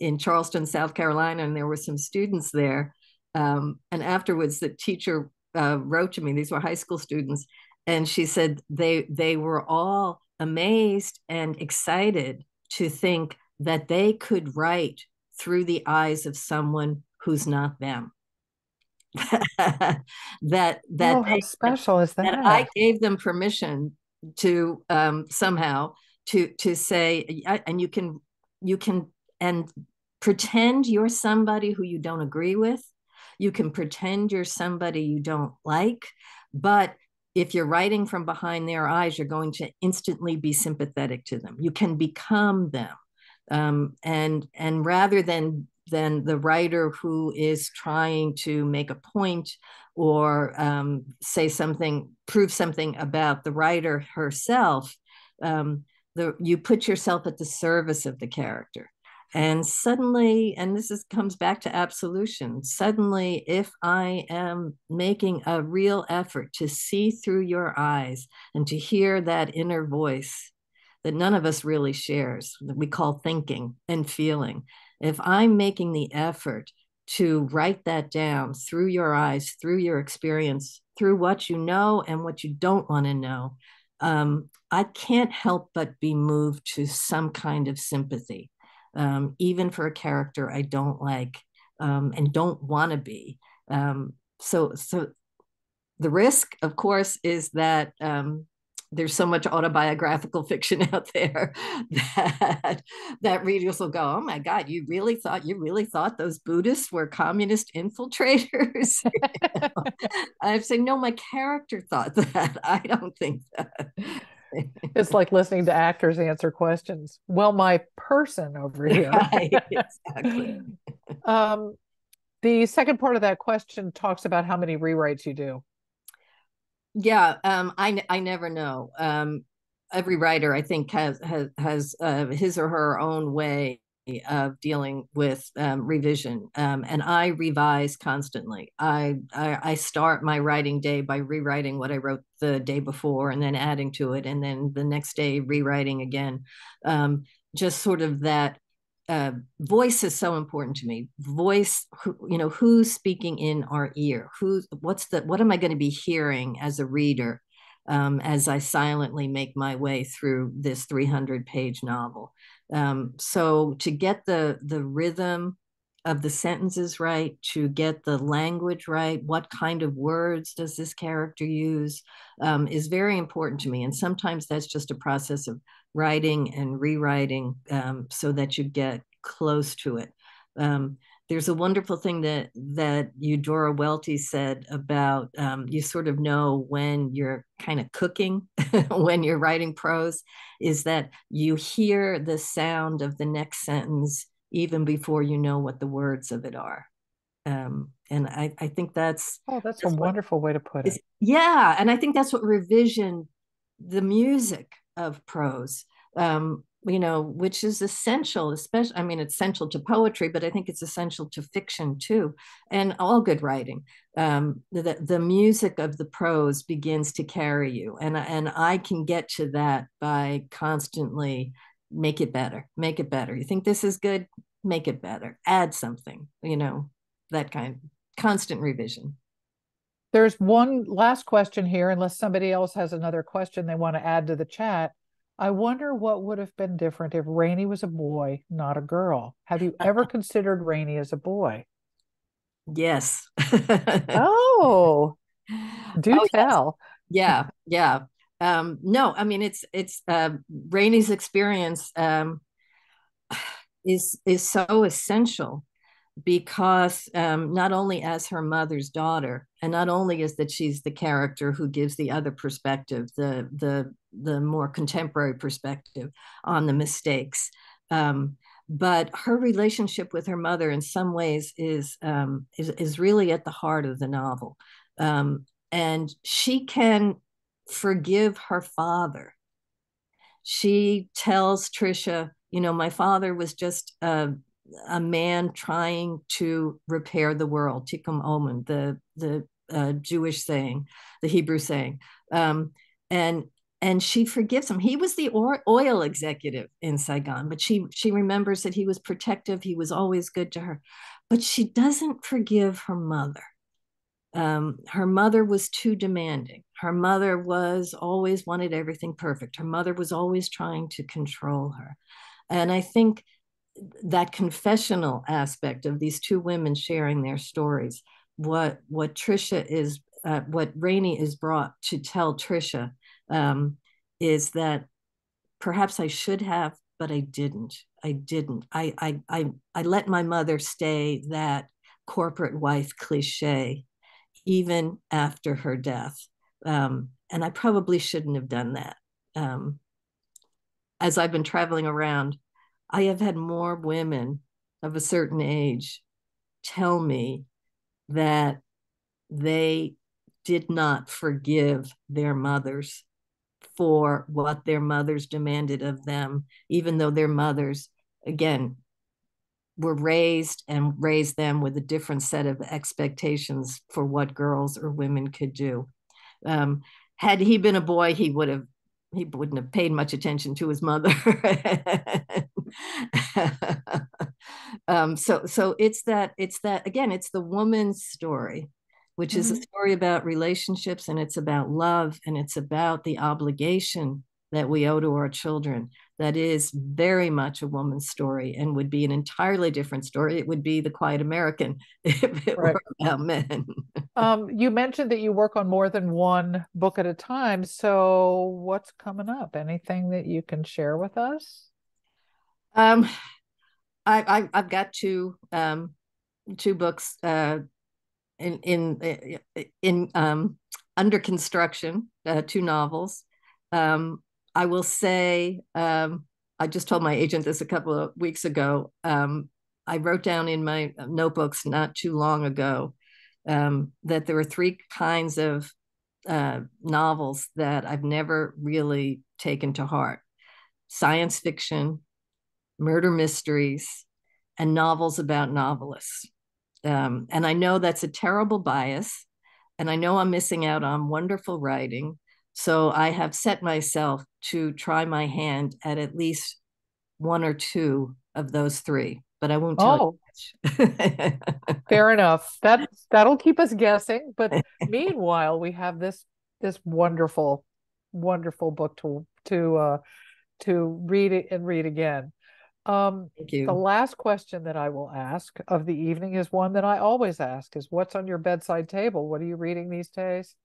in Charleston, South Carolina, and there were some students there. And afterwards, the teacher wrote to me. These were high school students, and she said they were all amazed and excited to think that they could write through the eyes of someone who's not them. that Oh, that how they, special is that I that? gave them permission to somehow to say, and you can and pretend you're somebody who you don't agree with. You can pretend you're somebody you don't like, but if you're writing from behind their eyes, you're going to instantly be sympathetic to them. You can become them, and rather than the writer who is trying to make a point or say something, prove something about the writer herself, you put yourself at the service of the character. And suddenly, and comes back to absolution, suddenly, if I am making a real effort to see through your eyes and to hear that inner voice that none of us really shares, that we call thinking and feeling, if I'm making the effort to write that down through your eyes, through your experience, through what you know and what you don't want to know, I can't help but be moved to some kind of sympathy, even for a character I don't like, and don't want to be. So the risk, of course, is that there's so much autobiographical fiction out there that readers will go, "Oh my God, you really thought those Buddhists were communist infiltrators?" I'm saying, no, my character thought that. I don't think that. It's like listening to actors answer questions. Well, my person over here. Right, exactly. Um, the second part of that question talks about how many rewrites you do. Yeah, I never know. Every writer, I think, has his or her own way of dealing with revision, and I revise constantly. I start my writing day by rewriting what I wrote the day before, and then adding to it, and then the next day rewriting again. Just sort of that voice is so important to me. Voice, who's speaking in our ear? What am I going to be hearing as a reader, as I silently make my way through this 300-page novel? So to get the rhythm of the sentences right, to get the language right, what kind of words does this character use, is very important to me. And sometimes that's just a process of writing and rewriting, so that you get close to it. there's a wonderful thing that Eudora Welty said about you sort of know when you're kind of cooking when you're writing prose, is that you hear the sound of the next sentence even before you know what the words of it are. And I think Oh, that's a that's what wonderful way to put it. is, yeah, and I think that's what revision, the music of prose, which is essential, especially, I mean, it's essential to poetry, but I think it's essential to fiction too, and all good writing. The music of the prose begins to carry you, and I can get to that by constantly make it better, make it better. You think this is good, make it better, add something, that kind, constant revision. There's one last question here, unless somebody else has another question they want to add to the chat. I wonder what would have been different if Rainey was a boy, not a girl. Have you ever considered Rainey as a boy? Yes. Oh, do Oh yes. tell. Yeah, yeah. No, I mean it's Rainey's experience is so essential because not only as her mother's daughter, and not only is that she's the character who gives the other perspective, the more contemporary perspective on the mistakes, but her relationship with her mother in some ways is really at the heart of the novel, and she can forgive her father. She tells Trisha, my father was just a man trying to repair the world, tikkun omen, the Jewish saying, the Hebrew saying, and she forgives him. He was the oil executive in Saigon, but she remembers that he was protective. He was always good to her, but she doesn't forgive her mother. Her mother was too demanding. Her mother was always wanted everything perfect. Her mother was always trying to control her. And I think that confessional aspect of these two women sharing their stories, what Trisha is, what Rainey is brought to tell Trisha, is that perhaps I should have, but I didn't. I didn't. I let my mother stay that corporate wife cliche even after her death. And I probably shouldn't have done that. Um, as I've been traveling around, I have had more women of a certain age tell me that they did not forgive their mothers for what their mothers demanded of them, even though their mothers, again, were raised and raised them with a different set of expectations for what girls or women could do. Um, had he been a boy, he wouldn't have paid much attention to his mother. So it's that again, it's the woman's story, which is a Mhm. story about relationships, and it's about love, and it's about the obligation that we owe to our children. That is very much a woman's story, and would be an entirely different story. It would be The Quiet American if it Right. were about men. You mentioned that you work on more than one book at a time. So what's coming up? Anything that you can share with us? um, I've got two books in under construction, two novels. I will say, I just told my agent this a couple of weeks ago. I wrote down in my notebooks not too long ago that there are three kinds of novels that I've never really taken to heart: science fiction, murder mysteries, and novels about novelists. And I know that's a terrible bias, and I know I'm missing out on wonderful writing. So I have set myself to try my hand at least one or two of those three, but I won't tell Oh, you much. fair enough. That'll keep us guessing. But meanwhile, we have this wonderful, wonderful book to read it and read again. Thank The you. last question that I will ask of the evening is one that I always ask is what's on your bedside table? What are you reading these days?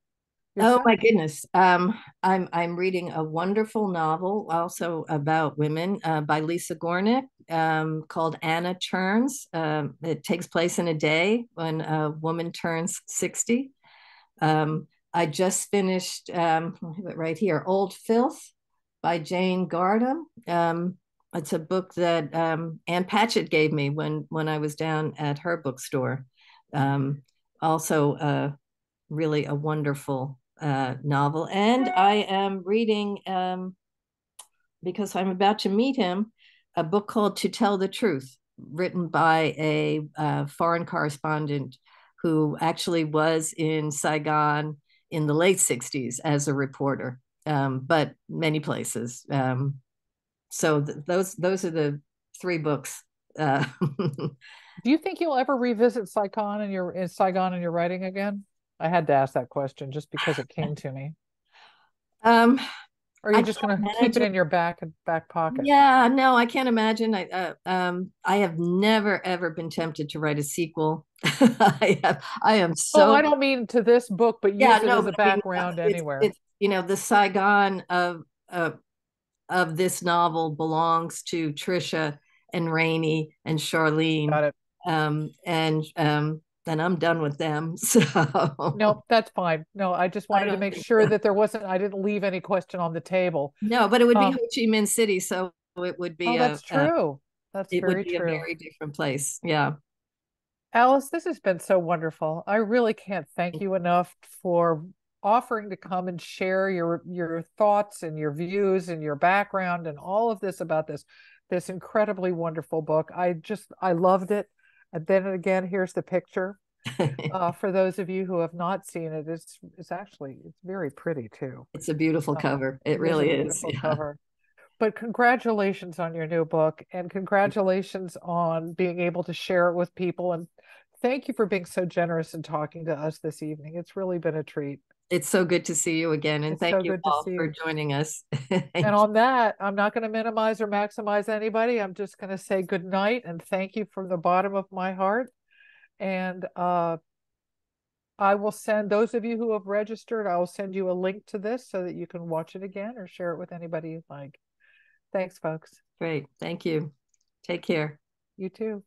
Oh my yourself? goodness. I'm reading a wonderful novel also about women by Lisa Gornick called Anna Turns. It takes place in a day when a woman turns 60. I just finished, I have it right here, Old Filth by Jane Gardam. It's a book that Ann Patchett gave me when I was down at her bookstore. Also, really a wonderful novel. And I am reading, because I'm about to meet him, a book called To Tell the Truth, written by a foreign correspondent who actually was in Saigon in the late 60s as a reporter, but many places. So those are the three books. Do you think you'll ever revisit Saigon in your writing again? I had to ask that question just because it came to me. um, Or are I you can't just going to keep it imagine. in your back pocket? Yeah, no, I can't imagine. I have never ever been tempted to write a sequel. I am Oh, so I don't mean to this book, but yeah, use it no, as a but I mean, background it's anywhere. it's the Saigon of this novel belongs to Trisha and Rainey and Charlene, Got it. and I'm done with them. So No, that's fine. No, I just I wanted to don't make think sure so. that I didn't leave any question on the table. No, but it would be Ho Um, Chi Minh City, so it would oh, be that's true. That's it would very be a true. very different place. Yeah. Alice, this has been so wonderful. I really can't thank you enough for offering to come and share your thoughts and your views and your background and all of this about this incredibly wonderful book. I loved it. And then again, here's the picture. For those of you who have not seen it, it's very pretty too. It's a beautiful cover. It It is a really is. beautiful Yeah. cover. But congratulations on your new book and congratulations on being able to share it with people. And thank you for being so generous and talking to us this evening. It's really been a treat. It's so good to see you again. And It's thank so you good to all see for you. joining us. And Thank you. on that, I'm not going to minimize or maximize anybody. I'm just going to say good night and thank you from the bottom of my heart. And I will send those of you who have registered, I will send you a link to this so that you can watch it again or share it with anybody you'd like. Thanks, folks. Great. Thank you. Take care. You too.